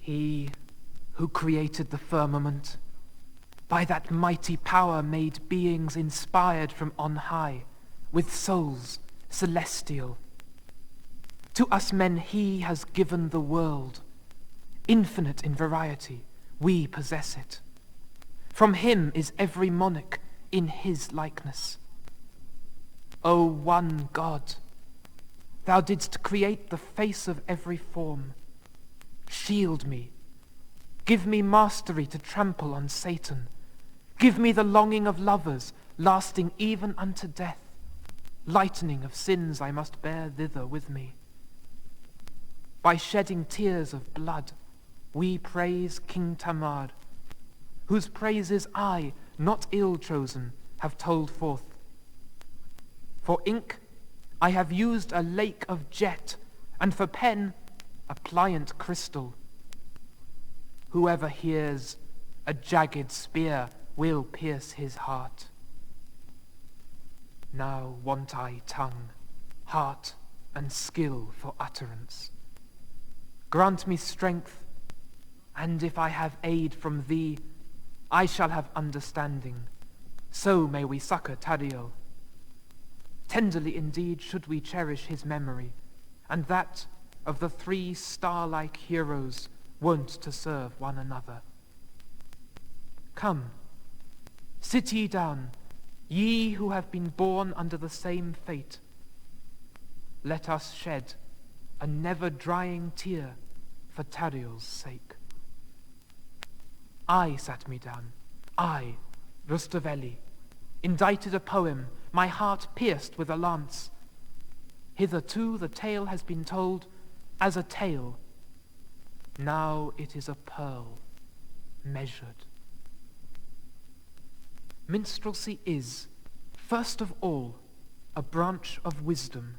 He who created the firmament, by that mighty power made beings inspired from on high, with souls celestial. To us men he has given the world, infinite in variety, we possess it. From him is every monarch in his likeness. O one God, thou didst create the face of every form. Shield me, give me mastery to trample on Satan. Give me the longing of lovers, lasting even unto death, lightening of sins I must bear thither with me. By shedding tears of blood, we praise King Tamar, whose praises I, not ill-chosen, have told forth. For ink, I have used a lake of jet, and for pen, a pliant crystal. Whoever hears, a jagged spear will pierce his heart. Now want I tongue, heart, and skill for utterance. Grant me strength, and if I have aid from thee, I shall have understanding. So may we succor Tadiel. Tenderly indeed should we cherish his memory, and that of the 3 star-like heroes wont to serve one another. Come, sit ye down, ye who have been born under the same fate. Let us shed a never-drying tear for Tadiel's sake. I sat me down, I, Rusthaveli, indited a poem, my heart pierced with a lance. Hitherto the tale has been told as a tale. Now it is a pearl, measured. Minstrelsy is, first of all, a branch of wisdom,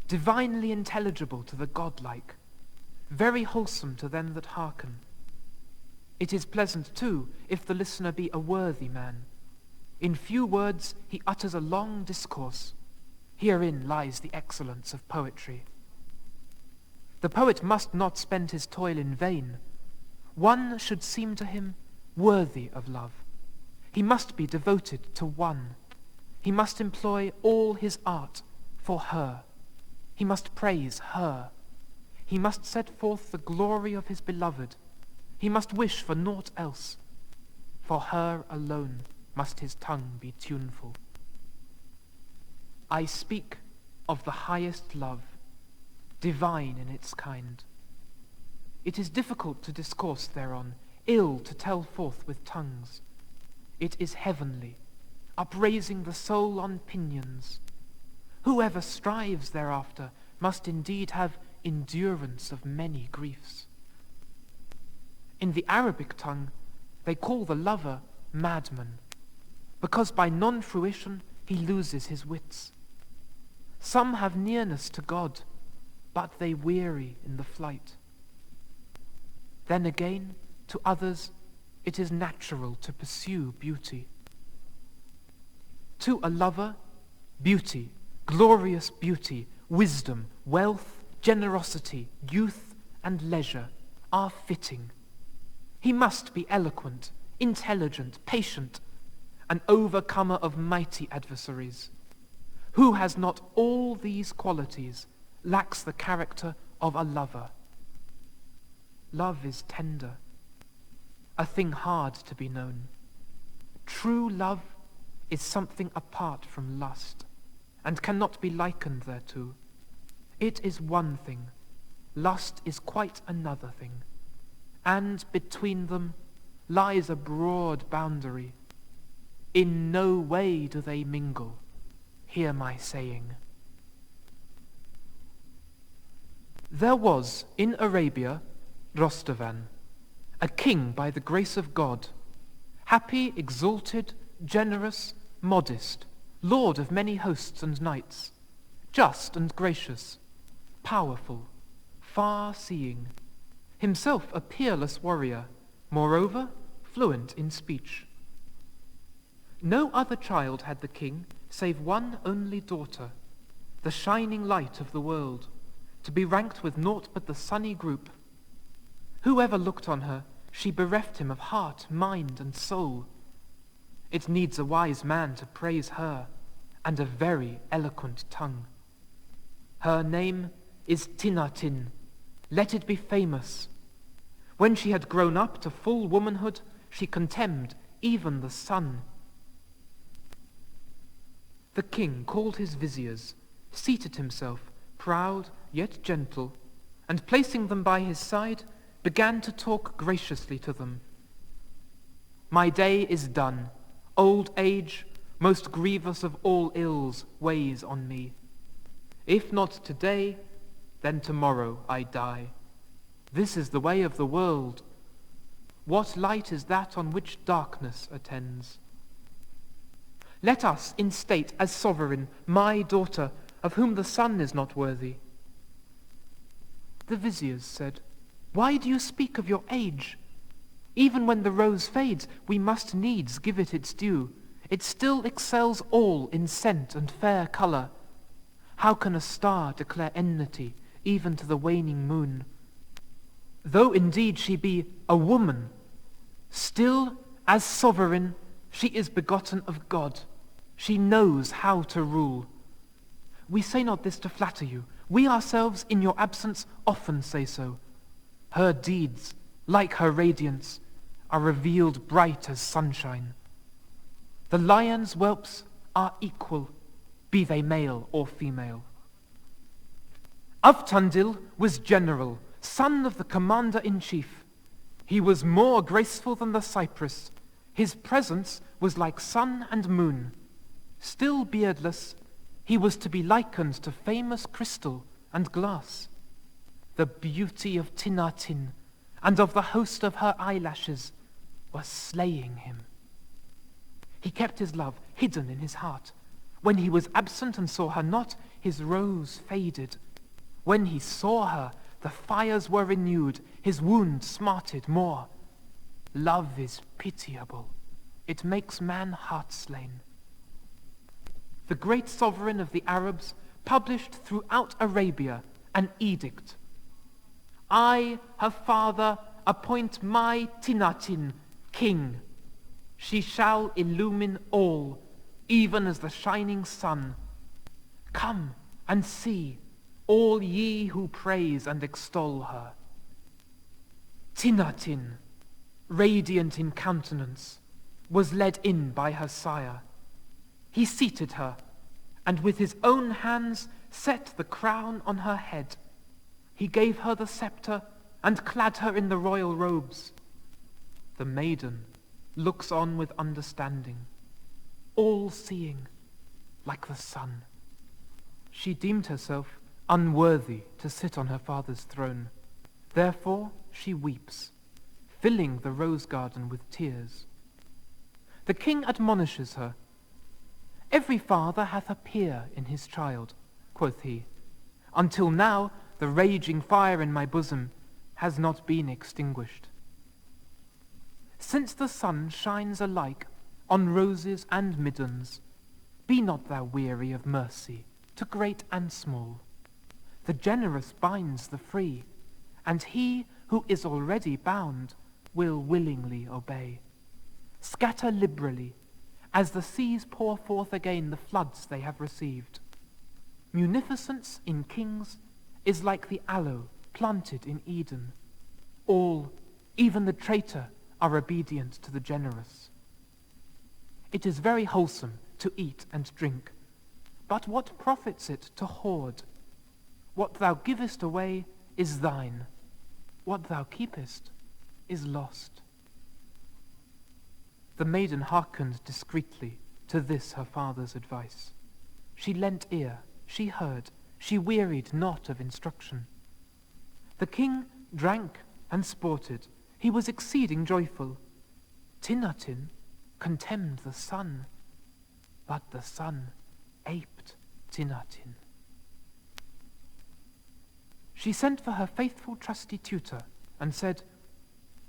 divinely intelligible to the godlike, very wholesome to them that hearken. It is pleasant, too, if the listener be a worthy man. In few words he utters a long discourse. Herein lies the excellence of poetry. The poet must not spend his toil in vain. One should seem to him worthy of love. He must be devoted to one. He must employ all his art for her. He must praise her. He must set forth the glory of his beloved. He must wish for naught else. For her alone must his tongue be tuneful. I speak of the highest love, divine in its kind. It is difficult to discourse thereon, ill to tell forth with tongues. It is heavenly, upraising the soul on pinions. Whoever strives thereafter must indeed have endurance of many griefs. In the Arabic tongue, they call the lover madman, because by non-fruition he loses his wits. Some have nearness to God, but they weary in the flight. Then again, to others, it is natural to pursue beauty. To a lover, beauty, glorious beauty, wisdom, wealth, generosity, youth, and leisure are fitting. He must be eloquent, intelligent, patient, an overcomer of mighty adversaries. Who has not all these qualities lacks the character of a lover. Love is tender, a thing hard to be known. True love is something apart from lust, and cannot be likened thereto. It is one thing, lust is quite another thing, and between them lies a broad boundary. In no way do they mingle, hear my saying. There was in Arabia Rostamvan, a king by the grace of God, happy, exalted, generous, modest, lord of many hosts and knights, just and gracious, powerful, far-seeing, himself a peerless warrior, moreover fluent in speech. No other child had the king save one only daughter, the shining light of the world, to be ranked with naught but the sunny group. Whoever looked on her, she bereft him of heart, mind, and soul. It needs a wise man to praise her, and a very eloquent tongue. Her name is Tinatin. Let it be famous. When she had grown up to full womanhood, she contemned even the sun. The king called his viziers, seated himself, proud yet gentle, and placing them by his side, began to talk graciously to them. My day is done. Old age, most grievous of all ills, weighs on me. If not today, then tomorrow I die. This is the way of the world. What light is that on which darkness attends? Let us instate as sovereign my daughter, of whom the sun is not worthy. The viziers said, Why do you speak of your age? Even when the rose fades, we must needs give it its due. It still excels all in scent and fair colour. How can a star declare enmity even to the waning moon? Though indeed she be a woman, still as sovereign she is begotten of God. She knows how to rule. We say not this to flatter you. We ourselves in your absence often say so. Her deeds, like her radiance, are revealed bright as sunshine. The lion's whelps are equal, be they male or female. Avtandil was general, son of the commander-in-chief. He was more graceful than the cypress. His presence was like sun and moon. Still beardless, he was to be likened to famous crystal and glass. The beauty of Tinatin and of the host of her eyelashes was slaying him. He kept his love hidden in his heart. When he was absent and saw her not, his rose faded. When he saw her, the fires were renewed, his wound smarted more. Love is pitiable. It makes man heart-slain. The great sovereign of the Arabs published throughout Arabia an edict. I, her father, appoint my Tinatin king. She shall illumine all, even as the shining sun. Come and see, all ye who praise and extol her. Tinatin, radiant in countenance, was led in by her sire. He seated her, and with his own hands set the crown on her head. He gave her the scepter and clad her in the royal robes. The maiden looks on with understanding, all-seeing, like the sun. She deemed herself unworthy to sit on her father's throne. Therefore she weeps, filling the rose garden with tears. The king admonishes her. Every father hath a peer in his child, quoth he. Until now the raging fire in my bosom has not been extinguished. Since the sun shines alike on roses and middens, be not thou weary of mercy to great and small. The generous binds the free, and he who is already bound will willingly obey. Scatter liberally, as the seas pour forth again the floods they have received. Munificence in kings is like the aloe planted in Eden. All, even the traitor, are obedient to the generous. It is very wholesome to eat and drink, but what profits it to hoard? What thou givest away is thine. What thou keepest is lost. The maiden hearkened discreetly to this her father's advice. She lent ear, she heard, she wearied not of instruction. The king drank and sported. He was exceeding joyful. Tinatin contemned the sun, but the sun aped Tinatin. She sent for her faithful trusty tutor and said,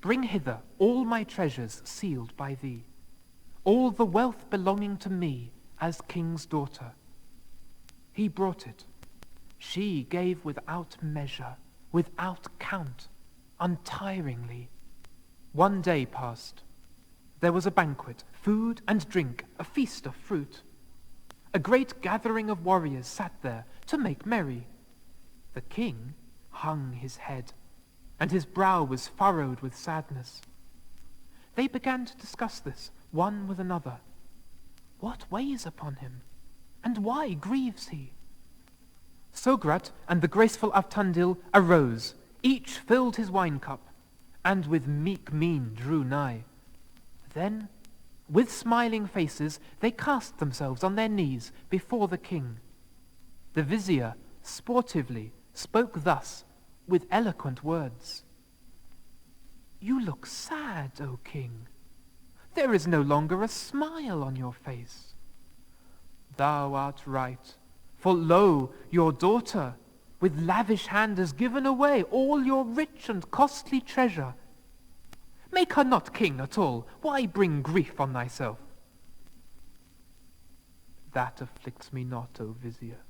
Bring hither all my treasures sealed by thee, all the wealth belonging to me as king's daughter. He brought it. She gave without measure, without count, untiringly. One day passed. There was a banquet, food and drink, a feast of fruit. A great gathering of warriors sat there to make merry. The king hung his head, and his brow was furrowed with sadness. They began to discuss this, one with another. What weighs upon him, and why grieves he? Sograt and the graceful Avtandil arose, each filled his wine-cup, and with meek mien drew nigh. Then, with smiling faces, they cast themselves on their knees before the king. The vizier sportively spoke thus, with eloquent words. You look sad, O king. There is no longer a smile on your face. Thou art right, for lo, your daughter, with lavish hand has given away all your rich and costly treasure. Make her not king at all. Why bring grief on thyself? That afflicts me not, O vizier.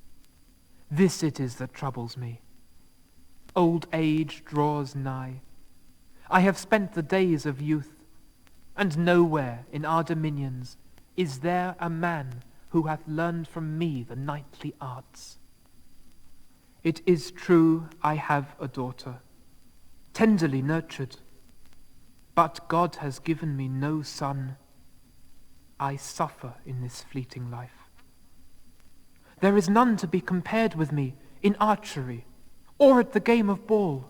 This it is that troubles me. Old age draws nigh. I have spent the days of youth, and nowhere in our dominions is there a man who hath learned from me the knightly arts. It is true I have a daughter, tenderly nurtured, but God has given me no son. I suffer in this fleeting life. There is none to be compared with me in archery or at the game of ball.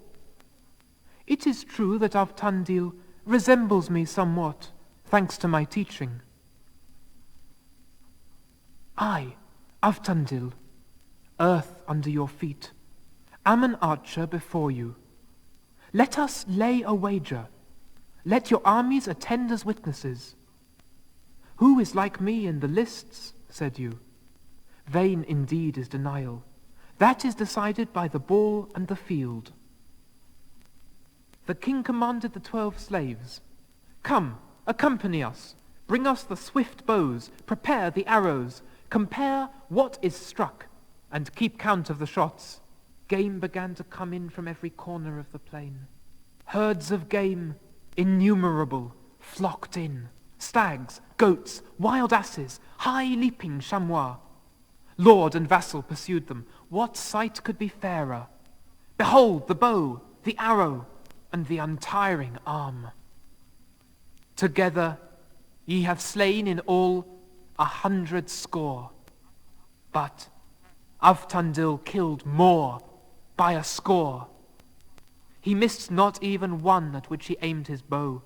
It is true that Avtandil resembles me somewhat, thanks to my teaching. I, Avtandil, earth under your feet, am an archer before you. Let us lay a wager. Let your armies attend as witnesses. Who is like me in the lists, said you? Vain indeed is denial. That is decided by the ball and the field. The king commanded the 12 slaves, Come, accompany us. Bring us the swift bows. Prepare the arrows. Compare what is struck, and keep count of the shots. Game began to come in from every corner of the plain. Herds of game, innumerable, flocked in. Stags, goats, wild asses, high-leaping chamois. Lord and vassal pursued them. What sight could be fairer? Behold the bow, the arrow, and the untiring arm. Together ye have slain in all 100 score, but Avtandil killed more by a score. He missed not even one at which he aimed his bow,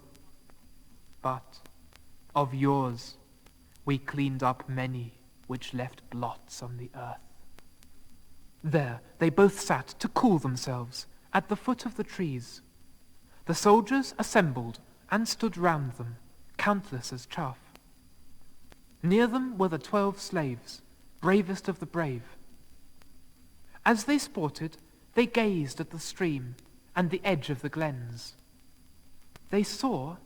but of yours we cleaned up many which left blots on the earth. There they both sat to cool themselves at the foot of the trees. The soldiers assembled and stood round them, countless as chaff. Near them were the 12 slaves, bravest of the brave. As they sported, they gazed at the stream and the edge of the glens. They saw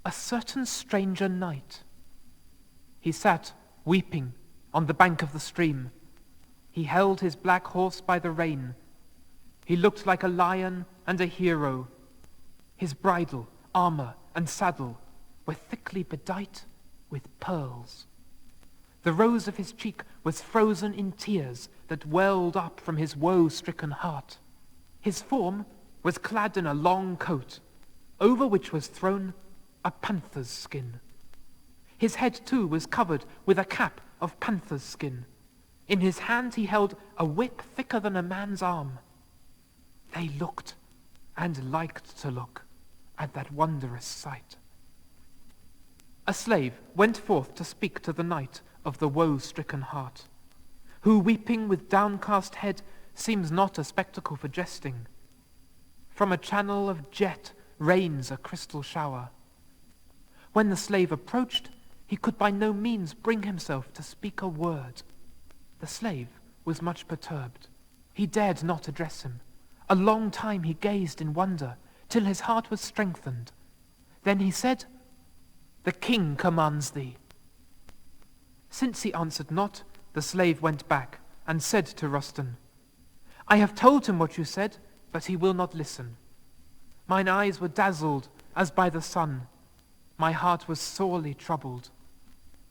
a certain stranger knight. He sat weeping on the bank of the stream. He held his black horse by the rein. He looked like a lion and a hero. His bridle, armor, and saddle were thickly bedight with pearls. The rose of his cheek was frozen in tears that welled up from his woe-stricken heart. His form was clad in a long coat, over which was thrown a panther's skin. His head, too, was covered with a cap of panther's skin. In his hand he held a whip thicker than a man's arm. They looked and liked to look at that wondrous sight. A slave went forth to speak to the knight of the woe-stricken heart, who, weeping with downcast head, seems not a spectacle for jesting. From a channel of jet rains a crystal shower. When the slave approached, he could by no means bring himself to speak a word. The slave was much perturbed. He dared not address him. A long time he gazed in wonder, till his heart was strengthened. Then he said, "The king commands thee." Since he answered not, the slave went back and said to Rustan, "I have told him what you said, but he will not listen. Mine eyes were dazzled as by the sun. My heart was sorely troubled.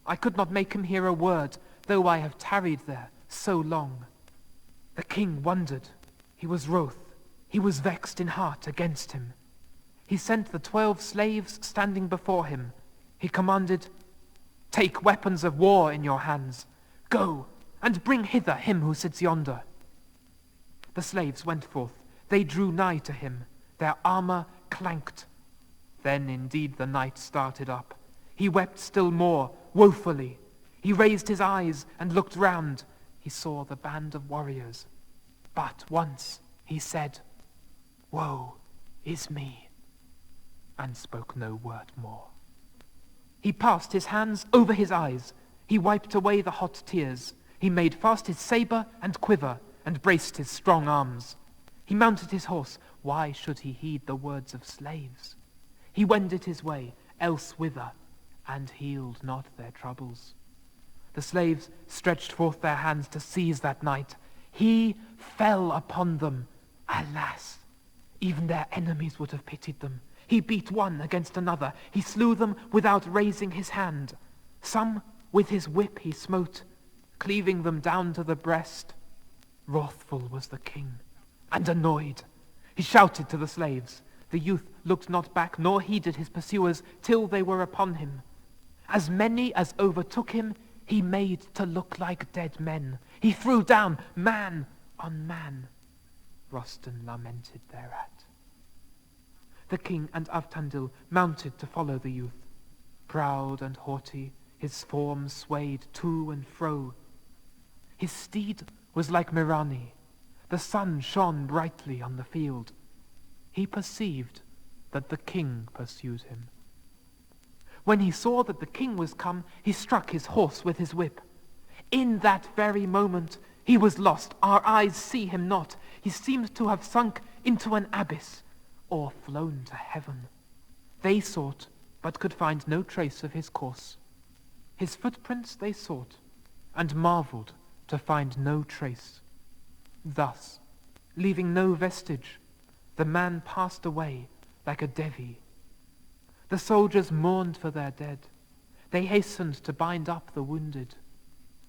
I could not make him hear a word, though I have tarried there so long. The king wondered. He was wroth. He was vexed in heart against him. He sent the 12 slaves standing before him. He commanded, "Take weapons of war in your hands. Go, and bring hither him who sits yonder." The slaves went forth. They drew nigh to him. Their armor clanked. Then indeed the knight started up. He wept still more, woefully. He raised his eyes and looked round. He saw the band of warriors. But once he said, "Woe is me," and spoke no word more. He passed his hands over his eyes. He wiped away the hot tears. He made fast his saber and quiver, and braced his strong arms. He mounted his horse. Why should he heed the words of slaves? He wended his way elsewhither, and healed not their troubles. The slaves stretched forth their hands to seize that knight. He fell upon them. Alas, even their enemies would have pitied them. He beat one against another. He slew them without raising his hand. Some with his whip he smote, cleaving them down to the breast. Wrathful was the king, and annoyed. He shouted to the slaves. The youth looked not back, nor heeded his pursuers, till they were upon him. As many as overtook him, he made to look like dead men. He threw down man on man. Rostan lamented thereat. The king and Avtandil mounted to follow the youth. Proud and haughty, his form swayed to and fro. His steed was like Mirani. The sun shone brightly on the field. He perceived that the king pursued him. When he saw that the king was come, he struck his horse with his whip. In that very moment he was lost. Our eyes see him not. He seemed to have sunk into an abyss, or flown to heaven. They sought, but could find no trace of his course. His footprints they sought, and marveled to find no trace. Thus, leaving no vestige, the man passed away like a Devi. The soldiers mourned for their dead. They hastened to bind up the wounded.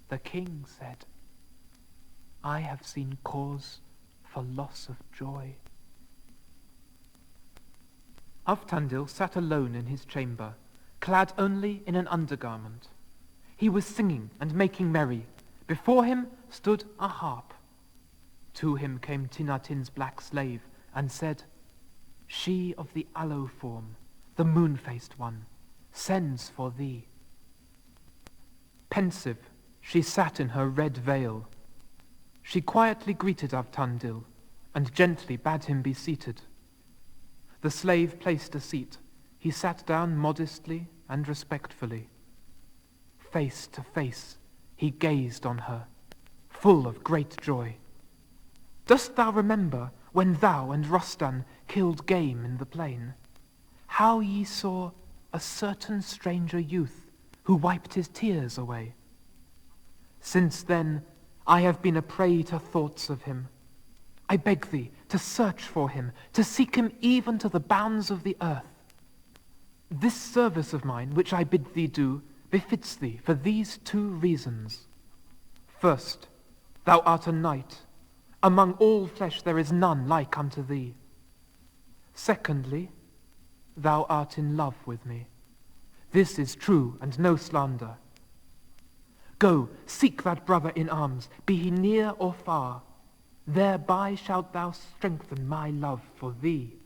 The king said, "I have seen cause for loss of joy." Avtandil sat alone in his chamber, clad only in an undergarment. He was singing and making merry. Before him stood a harp. To him came Tinatin's black slave and said, "She of the aloe form, the moon-faced one, sends for thee." Pensive, she sat in her red veil. She quietly greeted Avtandil and gently bade him be seated. The slave placed a seat. He sat down modestly and respectfully. Face to face, he gazed on her, full of great joy. "Dost thou remember when thou and Rostan killed game in the plain? How ye saw a certain stranger youth who wiped his tears away? Since then I have been a prey to thoughts of him. I beg thee to search for him, to seek him even to the bounds of the earth. This service of mine, which I bid thee do, befits thee for these 2 reasons. First, thou art a knight. Among all flesh there is none like unto thee. Secondly, thou art in love with me. This is true and no slander. Go, seek that brother in arms, be he near or far. Thereby shalt thou strengthen my love for thee.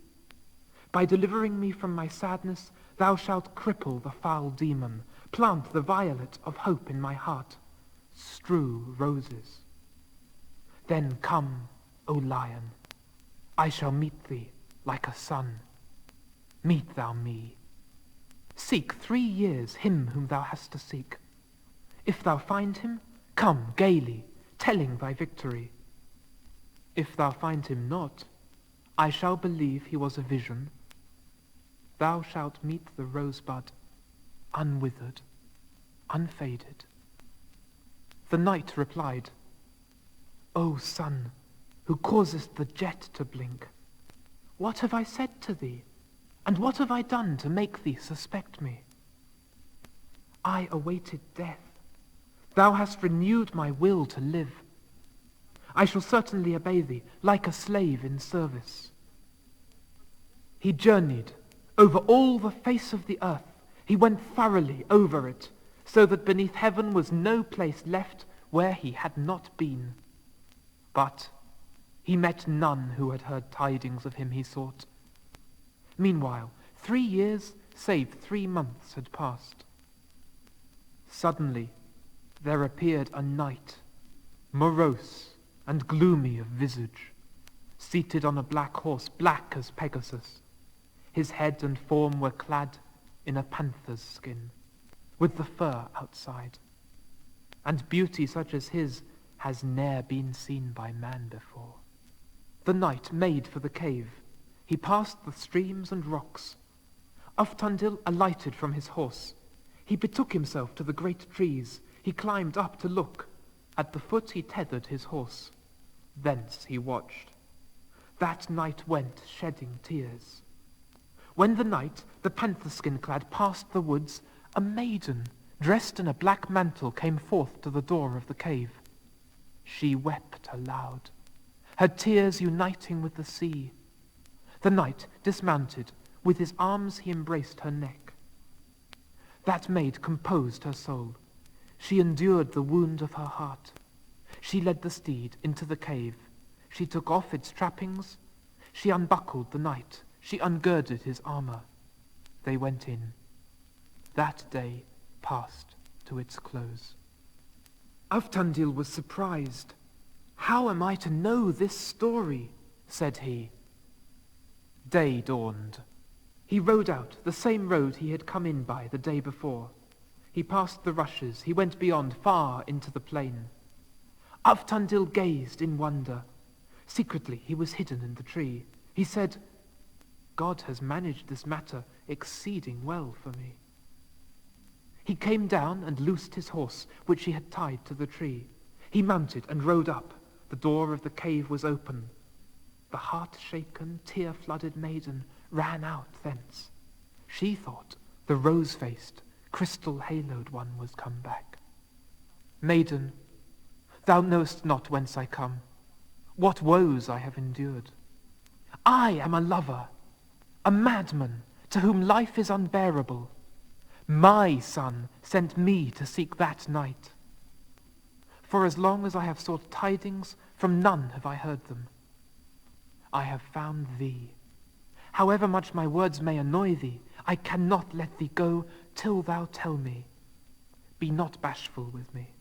By delivering me from my sadness, thou shalt cripple the foul demon, plant the violet of hope in my heart, strew roses. Then come, O lion, I shall meet thee like a son. Meet thou me. Seek 3 years him whom thou hast to seek. If thou find him, come gaily, telling thy victory. If thou find him not, I shall believe he was a vision. Thou shalt meet the rosebud, unwithered, unfaded." The knight replied, "O sun, who causest the jet to blink, What have I said to thee? And what have I done to make thee suspect me? I awaited death. Thou hast renewed my will to live. I shall certainly obey thee, like a slave in service. He journeyed over all the face of the earth. He went thoroughly over it, so that beneath heaven was no place left where he had not been. But he met none who had heard tidings of him he sought. Meanwhile, 3 years, save 3 months, had passed. Suddenly there appeared a knight, morose and gloomy of visage, seated on a black horse, black as Pegasus. His head and form were clad in a panther's skin, with the fur outside, and beauty such as his has ne'er been seen by man before. The knight made for the cave. He passed the streams and rocks. Uftandil alighted from his horse. He betook himself to the great trees. He climbed up to look. At the foot he tethered his horse. Thence he watched. That night went shedding tears. When the knight, the panther-skin-clad, passed the woods, a maiden, dressed in a black mantle, came forth to the door of the cave. She wept aloud, her tears uniting with the sea. The knight dismounted. With his arms he embraced her neck. That maid composed her soul. She endured the wound of her heart. She led the steed into the cave. She took off its trappings. She unbuckled the knight. She ungirded his armor. They went in. That day passed to its close. Uftandil was surprised. "How am I to know this story?" said he. Day dawned. He rode out the same road he had come in by the day before. He passed the rushes. He went beyond, far into the plain. Uftandil gazed in wonder. Secretly he was hidden in the tree. He said, "God has managed this matter exceeding well for me." He came down and loosed his horse, which he had tied to the tree. He mounted and rode up. The door of the cave was open. The heart-shaken, tear-flooded maiden ran out thence. She thought the rose-faced, crystal-haloed one was come back. "Maiden, thou knowest not whence I come, what woes I have endured. I am a lover, a madman, to whom life is unbearable. My son sent me to seek that knight. For as long as I have sought tidings, from none have I heard them. I have found thee. However much my words may annoy thee, I cannot let thee go till thou tell me. Be not bashful with me.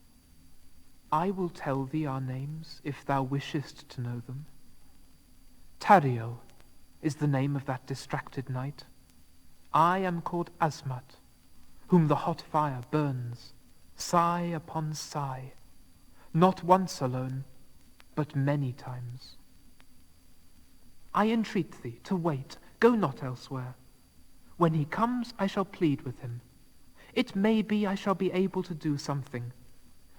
I will tell thee our names, if thou wishest to know them. Tario is the name of that distracted knight. I am called Asmat, whom the hot fire burns, sigh upon sigh, not once alone, but many times. I entreat thee to wait, go not elsewhere. When he comes, I shall plead with him. It may be I shall be able to do something.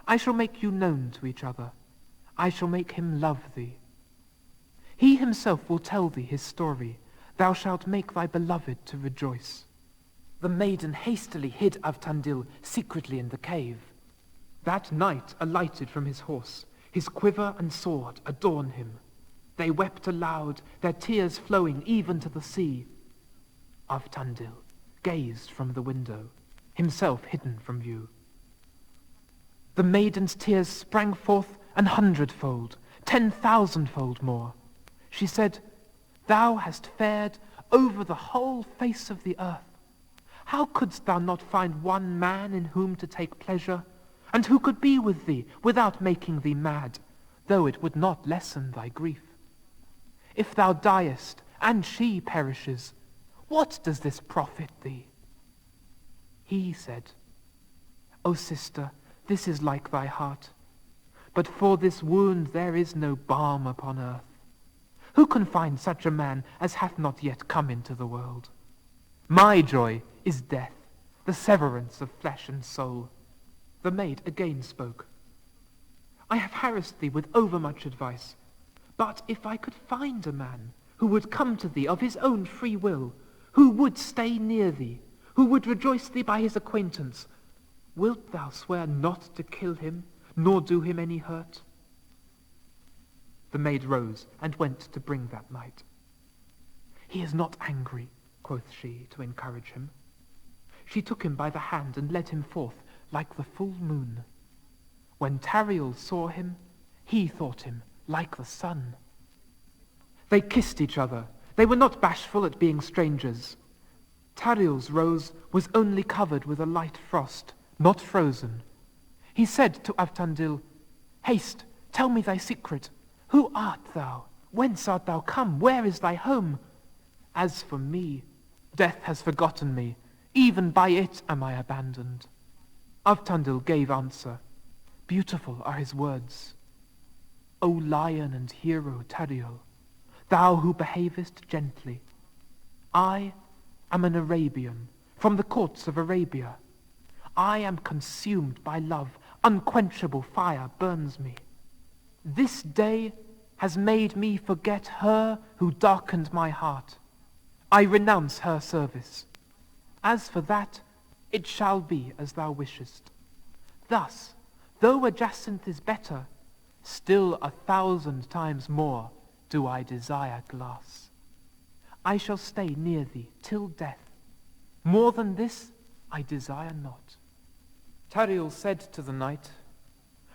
I shall make you known to each other. I shall make him love thee. He himself will tell thee his story. Thou shalt make thy beloved to rejoice." The maiden hastily hid Uftandil secretly in the cave. That knight alighted from his horse. His quiver and sword adorn him. They wept aloud, their tears flowing even to the sea. Uftandil gazed from the window, himself hidden from view. The maiden's tears sprang forth 100-fold, 10,000-fold more. She said, "Thou hast fared over the whole face of the earth. How couldst thou not find one man in whom to take pleasure, and who could be with thee without making thee mad, though it would not lessen thy grief? If thou diest, and she perishes, what does this profit thee?" He said, "O sister, this is like thy heart, but for this wound there is no balm upon earth. Who can find such a man as hath not yet come into the world? My joy is death, the severance of flesh and soul." The maid again spoke. "I have harassed thee with overmuch advice, but if I could find a man who who would come to thee of his own free will, who would stay near thee, who would rejoice thee by his acquaintance, wilt thou swear not to kill him, nor do him any hurt? The maid rose and went to bring that knight. He is not angry, quoth she, to encourage him. She took him by the hand and led him forth like the full moon. When Tariel saw him, he thought him like the sun. They kissed each other. They were not bashful at being strangers. Tariel's rose was only covered with a light frost, not frozen. He said to Avtandil, Haste, tell me thy secret. Who art thou? Whence art thou come? Where is thy home? As for me, death has forgotten me. Even by it am I abandoned. Avtandil gave answer. Beautiful are his words. O lion and hero Tariel, thou who behavest gently, I am an Arabian, from the courts of Arabia. I am consumed by love, unquenchable fire burns me. This day has made me forget her who darkened my heart. I renounce her service. As for that, it shall be as thou wishest. Thus, though a jacinth is better, still 1,000 times more do I desire glass. I shall stay near thee till death. More than this I desire not. Tariel said to the knight,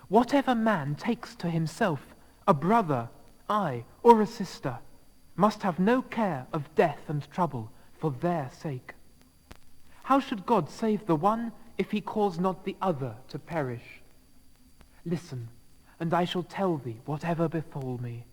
Whatever man takes to himself, a brother, ay, or a sister, must have no care of death and trouble for their sake. How should God save the one if he cause not the other to perish? Listen, and I shall tell thee whatever befall me.